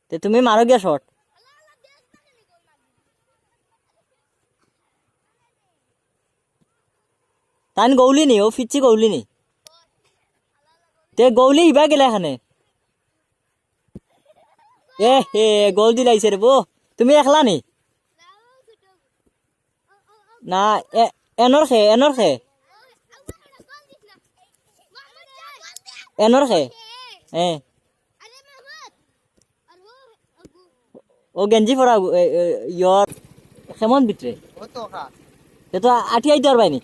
তে তুমি মারো গিয়া শট। তান গৌলি নি, ও ফিচ্ছি গৌলি নি। তে গৌলি ইবা গেলে এখানে। এ হে গোল দিলাইছে রে বো। তুমি একলা নি না? এনর খে, এনর খে, এনর খে। ও গেঞ্জি পরা ইয়র কেমন ভিতরে সে তো আঠি আইতে পারবাইনি।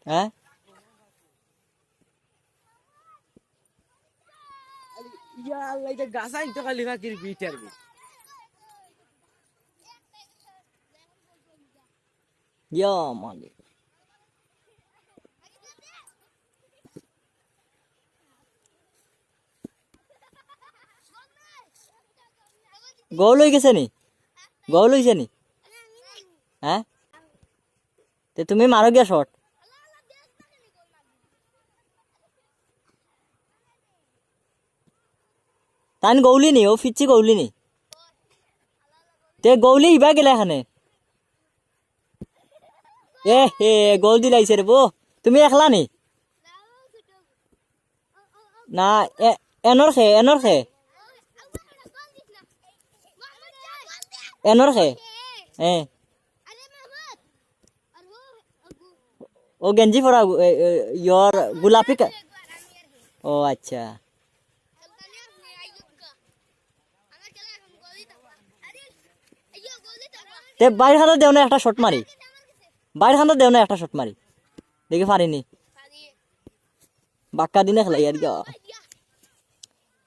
হ্যাঁ গাছা তো খালি ফাঁকির বিটার ইয়া মালিক গোল হয়ে গেছে নি? গোল হয়েছে নি? হ্যাঁ তে তুমি মারো গিয়া শট। তান গৌলি নি, ও ফিচ্ছি গৌলি নি। তে গৌলি ইবা গেলে এখানে। এ হে গোল দিলাইছে রে বো। তুমি একলা নি না? এনর খে, এনর খে, এনর খে। ও গেঞ্জি পরা ইয়র গোলাপি ও আচ্ছা। তে বাইর খানা দেও না একটা শট মারি, বাইর খানা দেও না একটা শট মারি দেখি পারিনি। বাক্কা দিনে খেলাই আর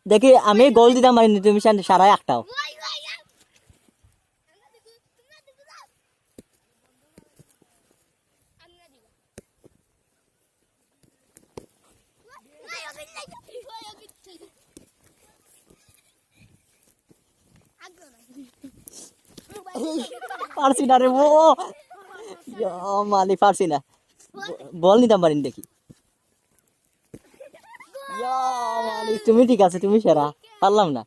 দেখি আমি গোল দিতাম মারিনি, তুমি সারাই একটাও। পারছি না রে ও মালি, পারছি না। বল নিতাম পারিনি দেখি। মালি তুমি ঠিক আছে, তুমি সেরা, পারলাম না।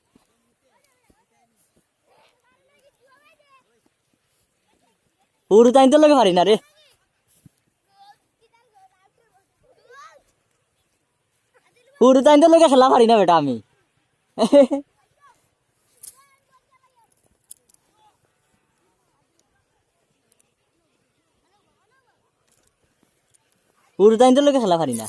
পুরো টাইম তো লাগে পারি না রে। পুরো টাইম তো লাগে খেলা পারি না বেটা আমি। পুরো টাইম তো লাগে খেলা পারি না।